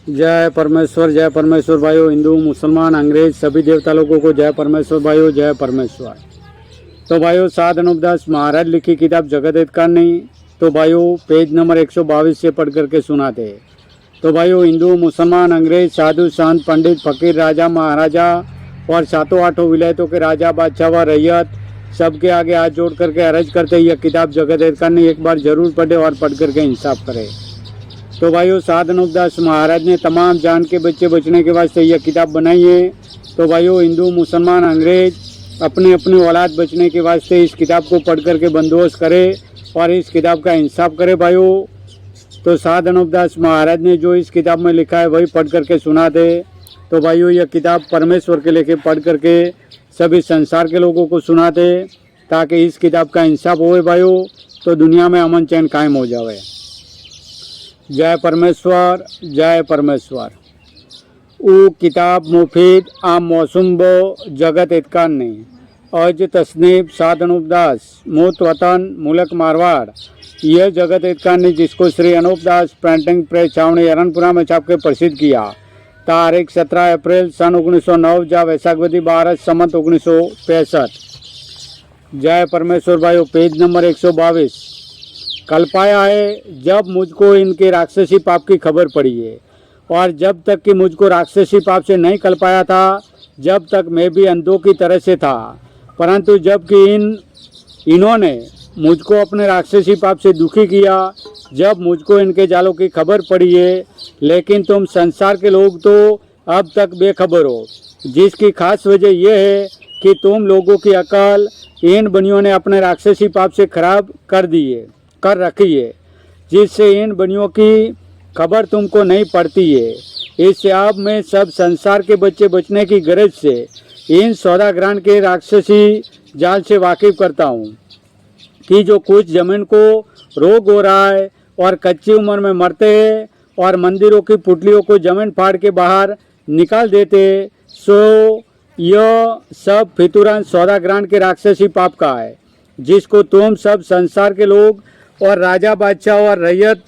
जय परमेश्वर भाइयों, हिंदू मुसलमान अंग्रेज सभी देवता लोगों को जय परमेश्वर भाइयों, जय परमेश्वर। तो भाइयों, साध अनुपदास महाराज लिखी किताब जगत हित करनी, तो भाइयों पेज नंबर 122 से पढ़ करके सुनाते। तो भाइयों, हिंदू मुसलमान अंग्रेज साधु संत पंडित फकीर राजा महाराजा और सातों आठों विलायतों के राजा बादशाह व रैयत सबके आगे हाथ जोड़ करके अर्ज करते यह किताब जगत हित करनी एक बार जरूर पढ़े और पढ़ करके इंसाफ करे। तो भाइयों, साध अनुपदास महाराज ने तमाम जान के बच्चे बचने के वास्ते यह किताब बनाई है। तो भाइयों, हिंदू मुसलमान अंग्रेज अपनी अपनी औलाद बचने के वास्ते इस किताब को पढ़ करके बंदोबस्त करे और इस किताब का इंसाफ करे। भाइयों, तो साध अनुपदास महाराज ने जो इस किताब में लिखा है वही पढ़ करके सुना दे। तो भाइयों, यह किताब परमेश्वर के लेके पढ़ करके सभी संसार के लोगों को सुना दे ताकि इस किताब का इंसाफ होए भाइयों, तो दुनिया में अमन चैन कायम हो जाए। जय परमेश्वर, जय परमेश्वर। ऊ किताब मुफीद आम मौसुम बो जगत इतकान ने अज तस्नीब साध अनुपदास मूत वतन मुल्क मारवाड़। यह जगत इतकान ने जिसको श्री अनुपदास प्रिंटिंग प्रेस छावनी अरनपुरा में छाप के प्रसिद्ध किया। तारीख 17 अप्रैल सन 1909 जा वैशाखवती 12 संमत 1965। जय परमेश्वर भाइयों, पेज नंबर 122। कल पाया है जब मुझको इनके राक्षसी पाप की खबर पड़ी है, और जब तक कि मुझको राक्षसी पाप से नहीं कल पाया था जब तक मैं भी अंधों की तरह से था। परंतु जबकि इन्होंने मुझको अपने राक्षसी पाप से दुखी किया, जब मुझको इनके जालों की खबर पड़ी है, लेकिन तुम संसार के लोग तो अब तक बेखबर हो, जिसकी खास वजह यह है कि तुम लोगों की अकल इन बनियों ने अपने राक्षसी पाप से खराब कर रखी है, जिससे इन बनियों की खबर तुमको नहीं पड़ती है। इससे अब मैं सब संसार के बच्चे बचने की गरज से इन सौदागरान के राक्षसी जाल से वाकिफ करता हूँ कि जो कुछ जमीन को रोग हो रहा है और कच्ची उम्र में मरते हैं और मंदिरों की पुतलियों को जमीन फाड़ के बाहर निकाल देते, सो यह सब फितूरन सौदागरान के राक्षसी पाप का है, जिसको तुम सब संसार के लोग और राजा बादशाह और रैयत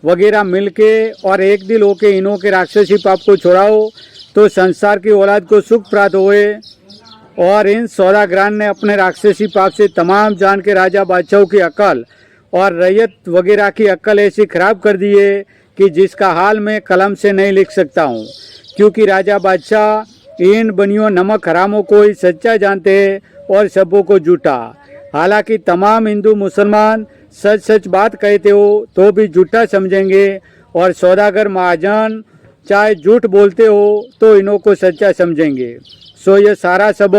वगैरह मिलके और एक दिल होके इन्हों के राक्षसी पाप को छुड़ाओ, तो संसार की औलाद को सुख प्राप्त होए। और इन सौदागरान ने अपने राक्षसी पाप से तमाम जान के राजा बादशाहों की अकल और रैयत वगैरह की अकल ऐसी खराब कर दी है कि जिसका हाल मैं कलम से नहीं लिख सकता हूँ, क्योंकि राजा बादशाह इन बनियों नमक हरामों को ही सच्चा जानते हैं और सबों को झूठा। हालांकि तमाम हिंदू मुसलमान सच सच बात कहते हो तो भी झूठा समझेंगे, और सौदागर महाजन चाहे झूठ बोलते हो तो इन्हों को सच्चा समझेंगे। सो यह सारा सब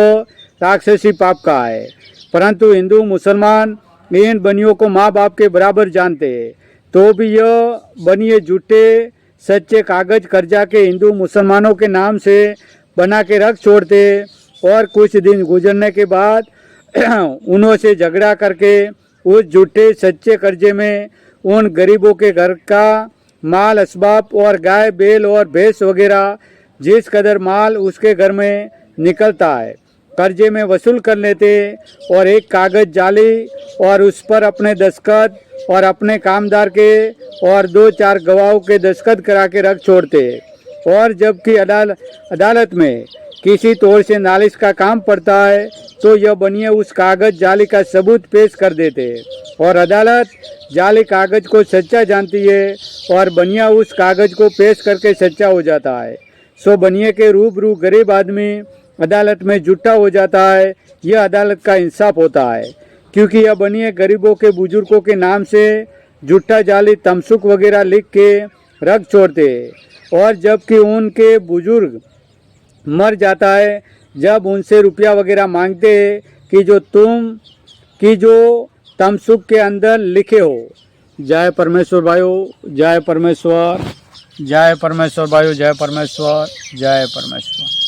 राक्षसी पाप का है। परंतु हिंदू मुसलमान इन बनियों को माँ बाप के बराबर जानते हैं, तो भी यह बनिए झूठे सच्चे कागज कर्जा के हिंदू मुसलमानों के नाम से बना के रख छोड़ते, और कुछ दिन गुजरने के बाद उन्हों से झगड़ा करके उस झूठे सच्चे कर्जे में उन गरीबों के घर का माल असबाब और गाय बैल और भैंस वगैरह जिस कदर माल उसके घर में निकलता है कर्जे में वसूल कर लेते, और एक कागज जाली और उस पर अपने दस्तखत और अपने कामदार के और 2-4 गवाहों के दस्तखत करा के रख छोड़ते। और जबकि अदालत में किसी तौर से नालिश का काम पड़ता है तो यह बनिए उस कागज जाली का सबूत पेश कर देते, और अदालत जाली कागज को सच्चा जानती है और बनिया उस कागज को पेश करके सच्चा हो जाता है। सो बनिए के रूबरू गरीब आदमी अदालत में झूठा हो जाता है। यह अदालत का इंसाफ होता है, क्योंकि यह बनिए गरीबों के बुजुर्गों के नाम से झूठा जाली तमसुक वगैरह लिख के रख छोड़ते, और जबकि उनके बुजुर्ग मर जाता है जब उनसे रुपया वगैरह मांगते कि जो तमसुक के अंदर लिखे हो। जय परमेश्वर भाइयों, जय परमेश्वर, जय परमेश्वर भाइयों, जय परमेश्वर, जय परमेश्वर।